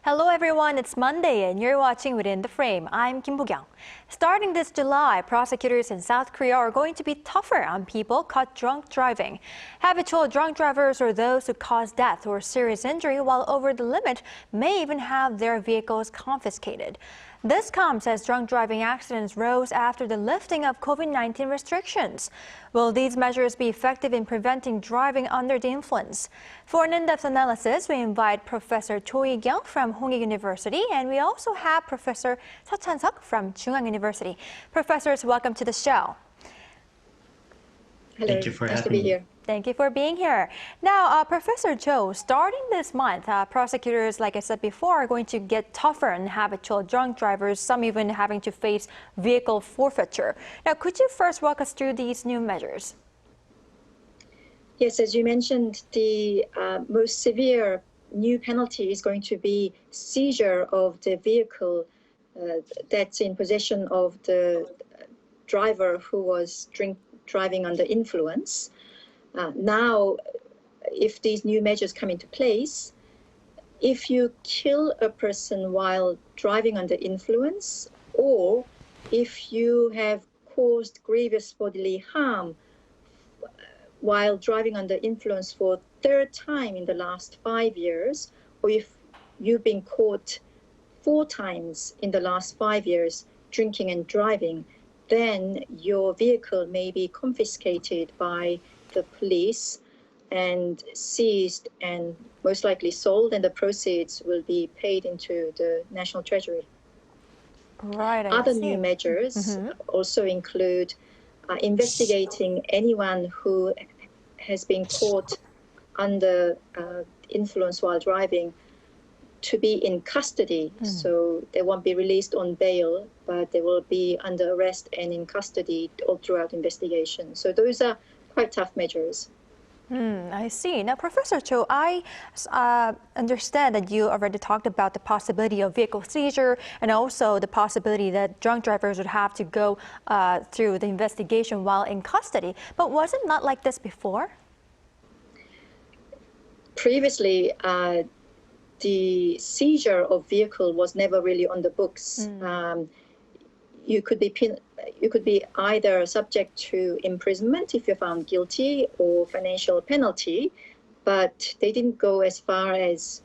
Hello everyone, it's Monday and you're watching Within the Frame. I'm Kim Bo-kyung. Starting this July, prosecutors in South Korea are going to be tougher on people caught drunk driving. Habitual drunk drivers or those who cause death or serious injury while over the limit may even have their vehicles confiscated. This comes as drunk driving accidents rose after the lifting of COVID-19 restrictions. Will these measures be effective in preventing driving under the influence? For an in-depth analysis, we invite Professor Cho Hee-kyung from Hongik University, and we also have Professor Suh Chan Suk from Chung-Ang University. Professors, welcome to the show. Hello. Thank you for nice to having be me. here. Thank you for being here. Now, Professor Cho, starting this month, prosecutors, like I said before, are going to get tougher on habitual drunk drivers, some even having to face vehicle forfeiture. Now, could you first walk us through these new measures? Yes, as you mentioned, the most severe new penalty is going to be seizure of the vehicle that's in possession of the driver who was driving under influence. Now, if these new measures come into place, if you kill a person while driving under influence, or if you have caused grievous bodily harm while driving under influence for a third time in the last 5 years, or if you've been caught 4 times in the last 5 years drinking and driving, then your vehicle may be confiscated by the police and seized and most likely sold, and the proceeds will be paid into the national treasury. Right. Other new measures also include investigating anyone who has been caught under influence while driving to be in custody. So they won't be released on bail, but they will be under arrest and in custody all throughout investigation. So those are quite tough measures. I see. Now, Professor Cho, I understand that you already talked about the possibility of vehicle seizure and also the possibility that drunk drivers would have to go through the investigation while in custody. But was it not like this before? Previously, the seizure of vehicle was never really on the books. You could be either subject to imprisonment if you're found guilty or financial penalty, but they didn't go as far as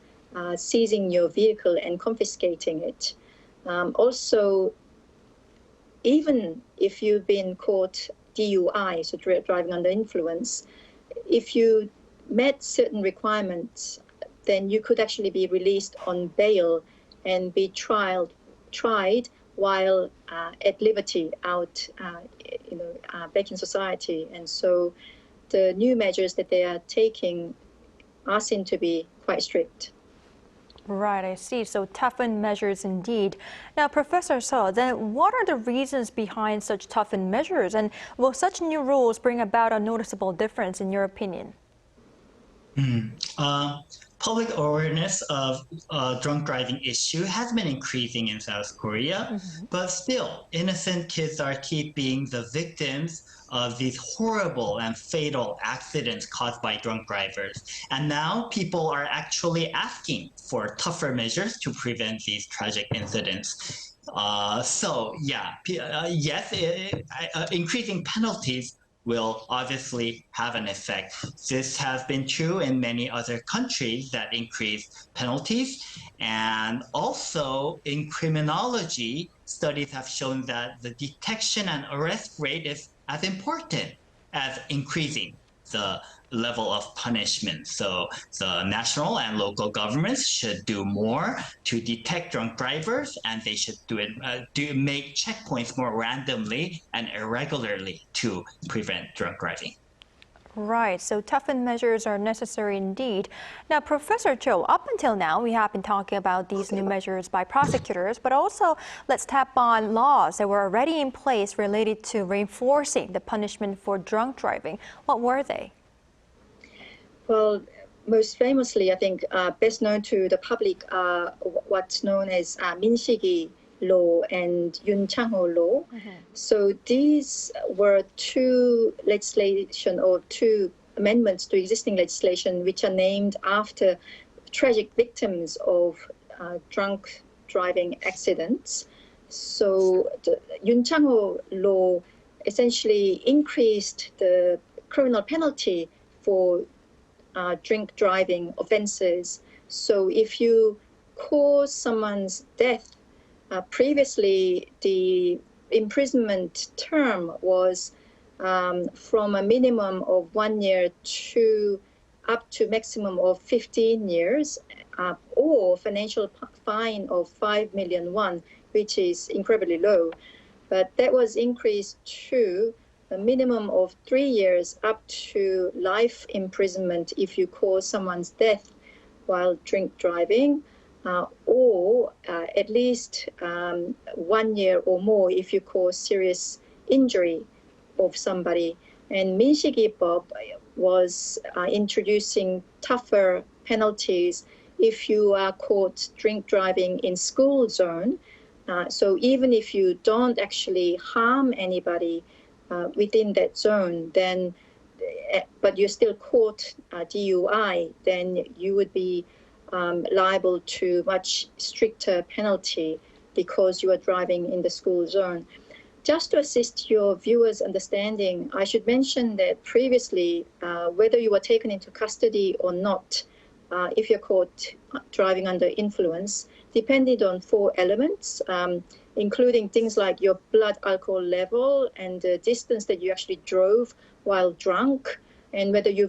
seizing your vehicle and confiscating it. Also, even if you've been caught DUI, so driving under influence, if you met certain requirements, then you could actually be released on bail and be tried while at liberty out, back in society. And so the new measures that they are taking are seen to be quite strict. Right, I see. So toughened measures indeed. Now, Professor Suh, then what are the reasons behind such toughened measures? And will such new rules bring about a noticeable difference in your opinion? Public awareness of drunk driving issue has been increasing in South Korea, but still, innocent kids are being the victims of these horrible and fatal accidents caused by drunk drivers. And now people are actually asking for tougher measures to prevent these tragic incidents. Yes, increasing penalties will obviously have an effect. This has been true in many other countries that increase penalties. And also in criminology, studies have shown that the detection and arrest rate is as important as increasing the level of punishment. So the national and local governments should do more to detect drunk drivers, and they should make checkpoints more randomly and irregularly to prevent drunk driving. Right, so toughened measures are necessary indeed. Now, Professor Cho, up until now, we have been talking about these new measures by prosecutors, but also let's tap on laws that were already in place related to reinforcing the punishment for drunk driving. What were they? Well, most famously, I think best known to the public are what's known as 민식이 law and Yoon Chang-ho law. So these were two amendments to existing legislation which are named after tragic victims of drunk driving accidents. So the Yoon Chang-ho law essentially increased the criminal penalty for drink driving offenses. So if you cause someone's death, previously the imprisonment term was from a minimum of 1 year to up to maximum of 15 years, or financial fine of 5 million won, which is incredibly low. But that was increased to a minimum of 3 years up to life imprisonment if you cause someone's death while drink driving, or at least 1 year or more if you cause serious injury of somebody. And 민식이법 was introducing tougher penalties if you are caught drink driving in school zone. So even if you don't actually harm anybody within that zone, then, but you're still caught DUI, then you would be liable to much stricter penalty because you are driving in the school zone. Just to assist your viewers' understanding, I should mention that previously, whether you were taken into custody or not, if you're caught driving under influence, depended on 4 elements, including things like your blood alcohol level and the distance that you actually drove while drunk, and whether you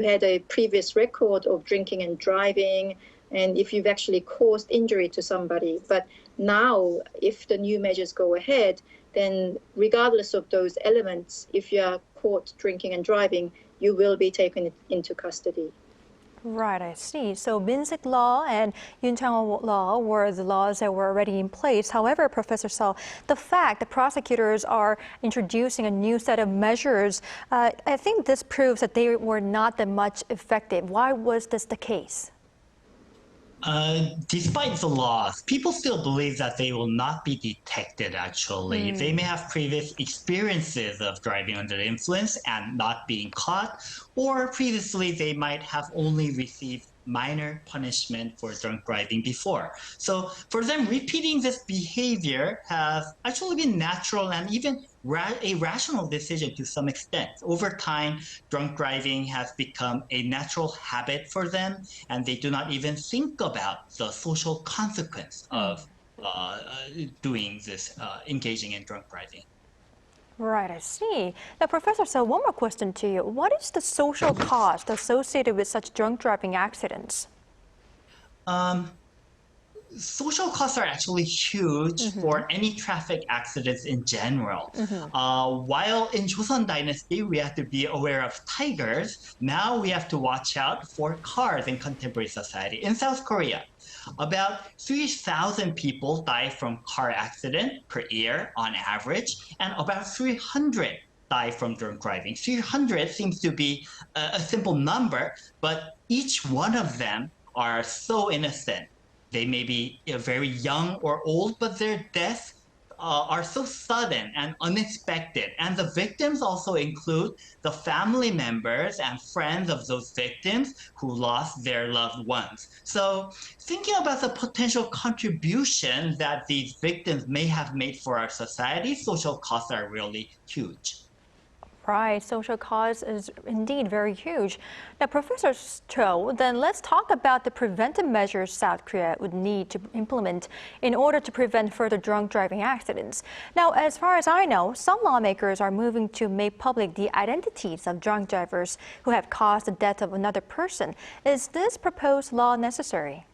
had a previous record of drinking and driving, and if you've actually caused injury to somebody. But now, if the new measures go ahead, then regardless of those elements, if you are caught drinking and driving, you will be taken into custody. Right, I see. So Minsick law and Yoon Chang-ho law were the laws that were already in place. However, Professor Suh, the fact that prosecutors are introducing a new set of measures, I think this proves that they were not that much effective. Why was this the case? Despite the laws, people still believe that they will not be detected, actually. They may have previous experiences of driving under the influence and not being caught, or previously they might have only received minor punishment for drunk driving before. So for them, repeating this behavior has actually been natural and even a rational decision to some extent. Over time, drunk driving has become a natural habit for them, and they do not even think about the social consequence of doing this, engaging in drunk driving. Right, I see. Now, Professor, so one more question to you. What is the social cost associated with such drunk driving accidents? Social costs are actually huge for any traffic accidents in general. While in Joseon Dynasty, we have to be aware of tigers, now we have to watch out for cars in contemporary society. In South Korea, about 3,000 people die from car accident per year on average, and about 300 die from drunk driving. 300 seems to be a simple number, but each one of them are so innocent. They may be very young or old, but their deaths are so sudden and unexpected. And the victims also include the family members and friends of those victims who lost their loved ones. So thinking about the potential contribution that these victims may have made for our society, social costs are really huge. Right, social cost is indeed very huge. Now, Professor Cho, then let's talk about the preventive measures South Korea would need to implement in order to prevent further drunk driving accidents. Now, as far as I know, some lawmakers are moving to make public the identities of drunk drivers who have caused the death of another person. Is this proposed law necessary?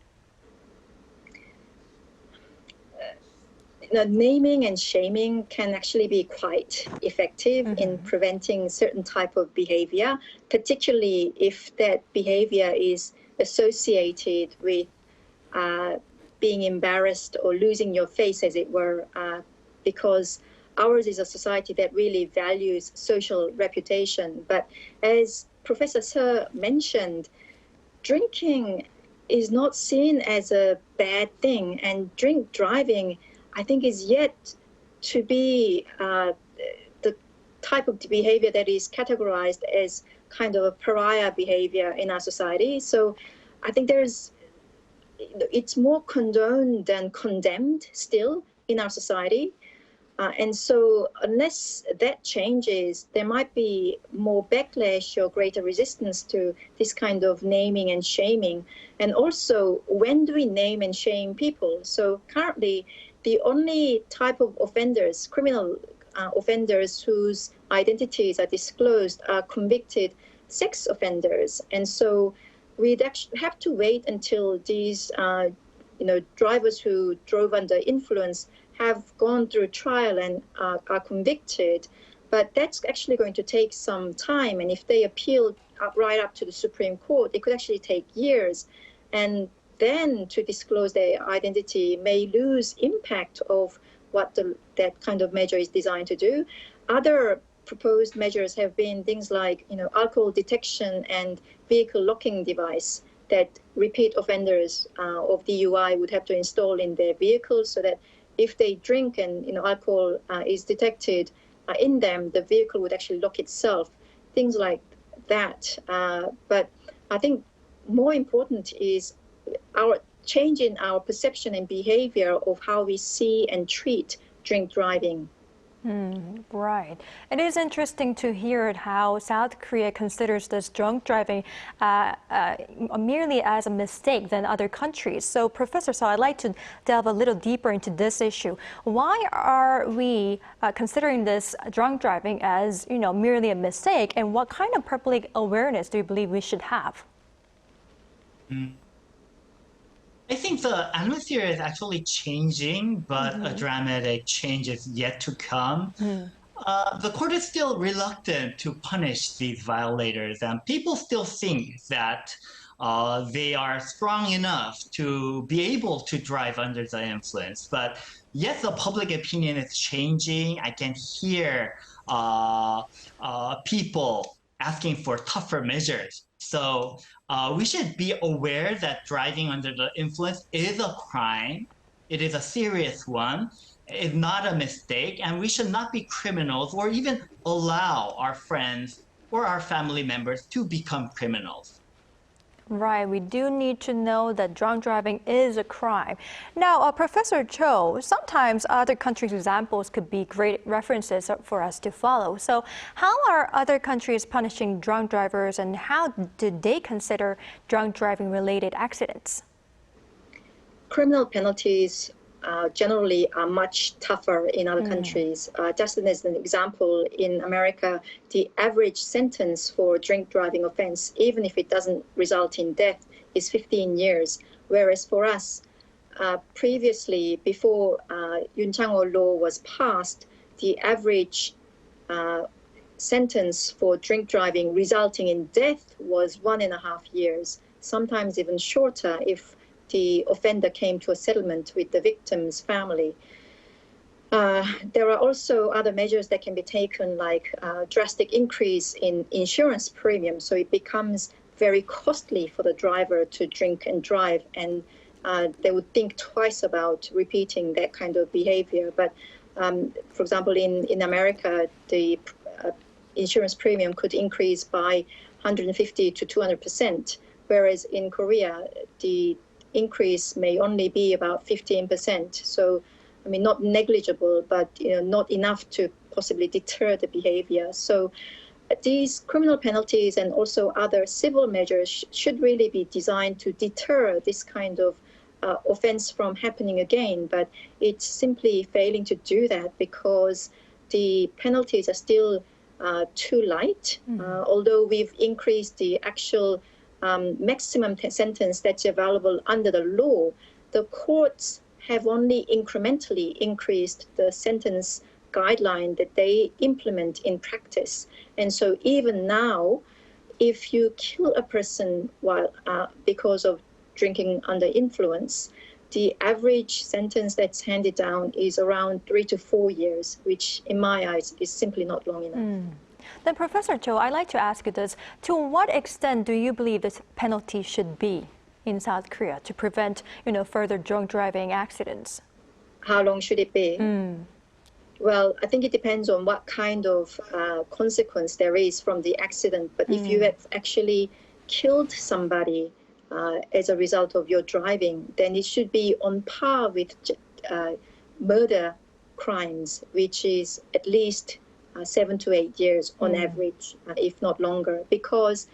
Naming and shaming can actually be quite effective in preventing certain type of behavior, particularly if that behavior is associated with being embarrassed or losing your face, as it were, because ours is a society that really values social reputation. But as Professor Suh mentioned, drinking is not seen as a bad thing, and drink driving, I think, is yet to be the type of behavior that is categorized as kind of a pariah behavior in our society. So I think there's it's more condoned than condemned still in our society. And so unless that changes, there might be more backlash or greater resistance to this kind of naming and shaming. And also, when do we name and shame people? So currently, the only type of offenders, criminal offenders whose identities are disclosed, are convicted sex offenders. And so we'd actually have to wait until these drivers who drove under influence have gone through trial and are convicted. But that's actually going to take some time. And if they appeal right up to the Supreme Court, it could actually take years. And then to disclose their identity may lose impact of what that kind of measure is designed to do. Other proposed measures have been things like, alcohol detection and vehicle locking device that repeat offenders of DUI would have to install in their vehicles, so that if they drink and alcohol is detected in them, the vehicle would actually lock itself, things like that. But I think more important is our change in our perception and behavior of how we see and treat drink driving. Right. It is interesting to hear how South Korea considers this drunk driving merely as a mistake than other countries. So, Professor Suh, I'd like to delve a little deeper into this issue. Why are we considering this drunk driving as, merely a mistake, and what kind of public awareness do you believe we should have? I think the atmosphere is actually changing, but a dramatic change is yet to come. The court is still reluctant to punish these violators, and people still think that they are strong enough to be able to drive under the influence. But yes, the public opinion is changing. I can hear people asking for tougher measures. So we should be aware that driving under the influence is a crime. It is a serious one. It's not a mistake. And we should not be criminals or even allow our friends or our family members to become criminals. Right, we do need to know that drunk driving is a crime. Now, Professor Cho, sometimes other countries' examples could be great references for us to follow. So how are other countries punishing drunk drivers, and how do they consider drunk driving related accidents? Criminal penalties generally are much tougher in other countries. Just as an example, in America, the average sentence for drink driving offense, even if it doesn't result in death, is 15 years. Whereas for us, previously, before Yoon Chang-ho law was passed, the average sentence for drink driving resulting in death was 1.5 years, sometimes even shorter if the offender came to a settlement with the victim's family. There are also other measures that can be taken, like drastic increase in insurance premium. So it becomes very costly for the driver to drink and drive, and they would think twice about repeating that kind of behavior. But for example, in America, the insurance premium could increase by 150 to 200%, whereas in Korea, the increase may only be about 15%. So, I mean, not negligible, but not enough to possibly deter the behavior. So these criminal penalties and also other civil measures should really be designed to deter this kind of offense from happening again. But it's simply failing to do that because the penalties are still too light. Although we've increased the actual maximum sentence that's available under the law, the courts have only incrementally increased the sentence guideline that they implement in practice. And so even now, if you kill a person while because of drinking under influence, the average sentence that's handed down is around 3 to 4 years, which in my eyes is simply not long enough. Then, Professor Cho, I'd like to ask you this. To what extent do you believe this penalty should be in South Korea to prevent, further drunk driving accidents? How long should it be? Well, I think it depends on what kind of consequence there is from the accident. But if you have actually killed somebody as a result of your driving, then it should be on par with murder crimes, which is at least 7 to 8 years on average, if not longer, because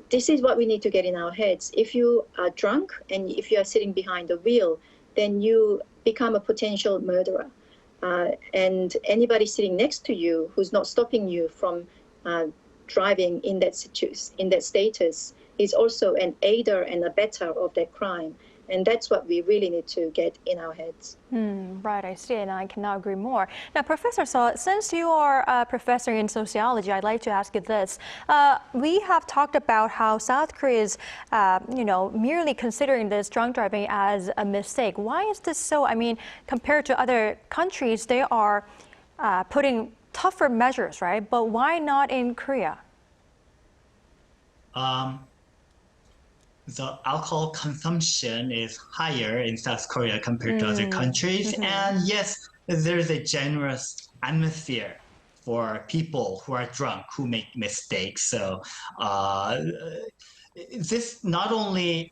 this is what we need to get in our heads. If you are drunk and if you are sitting behind the wheel, then you become a potential murderer. And anybody sitting next to you who's not stopping you from driving in that status is also an aider and abetter of that crime. And that's what we really need to get in our heads. Right, I see, and I cannot agree more. Now, Professor Suh, since you are a professor in sociology, I'd like to ask you this. We have talked about how South Korea is, merely considering this drunk driving as a mistake. Why is this so? I mean, compared to other countries, they are putting tougher measures, right? But why not in Korea? The alcohol consumption is higher in South Korea compared to other countries. And yes, there's a generous atmosphere for people who are drunk, who make mistakes. So this is not only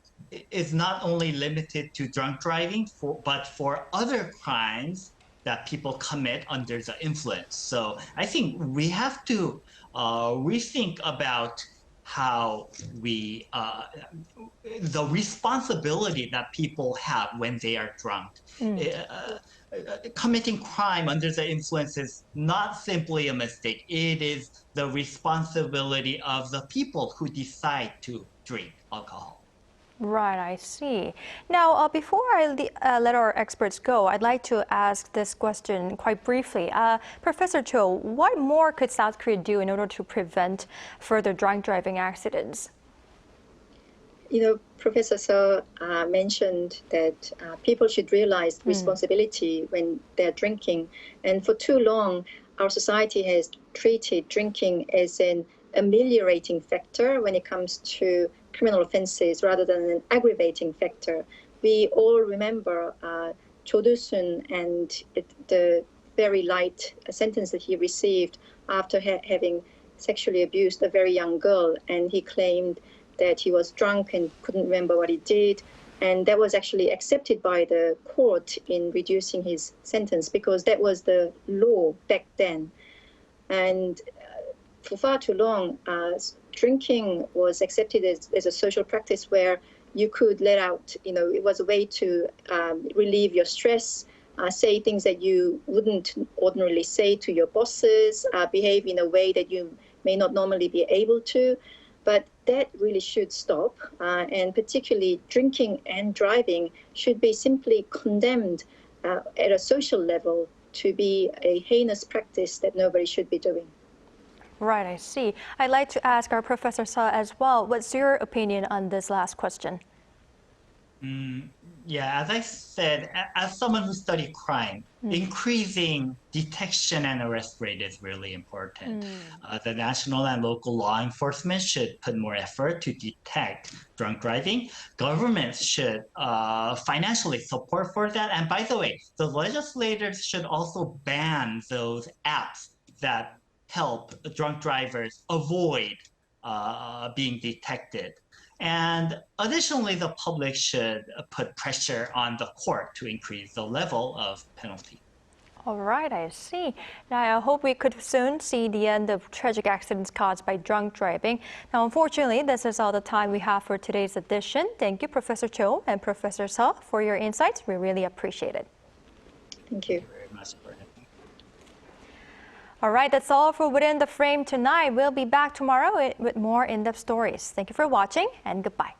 limited to drunk driving, but for other crimes that people commit under the influence. So I think we have to rethink about how we, the responsibility that people have when they are drunk. Committing crime under the influence is not simply a mistake. It is the responsibility of the people who decide to drink alcohol. Right, I see. Now, before I let our experts go, I'd like to ask this question quite briefly. Professor Cho, what more could South Korea do in order to prevent further drunk driving accidents? Professor Suh mentioned that people should realize responsibility when they're drinking. And for too long, our society has treated drinking as an ameliorating factor when it comes to criminal offenses rather than an aggravating factor. We all remember Cho Doo-sun and the very light sentence that he received after having sexually abused a very young girl, and he claimed that he was drunk and couldn't remember what he did, and that was actually accepted by the court in reducing his sentence because that was the law back then. And for far too long, drinking was accepted as a social practice where you could let out, it was a way to relieve your stress, say things that you wouldn't ordinarily say to your bosses, behave in a way that you may not normally be able to. But that really should stop, and particularly drinking and driving should be simply condemned at a social level to be a heinous practice that nobody should be doing. Right, I see. I'd like to ask our Professor Suh as well. What's your opinion on this last question? Yeah, as I said, as someone who studied crime, increasing detection and arrest rate is really important. The national and local law enforcement should put more effort to detect drunk driving. Governments should financially support for that. And by the way, the legislators should also ban those apps that help drunk drivers avoid being detected. And additionally, the public should put pressure on the court to increase the level of penalty. All right, I see. Now, I hope we could soon see the end of tragic accidents caused by drunk driving. Now, unfortunately, this is all the time we have for today's edition. Thank you, Professor Cho and Professor Suh, for your insights. We really appreciate it. Thank you. Thank you very much for having me. All right, that's all for Within the Frame tonight. We'll be back tomorrow with more in-depth stories. Thank you for watching, and goodbye.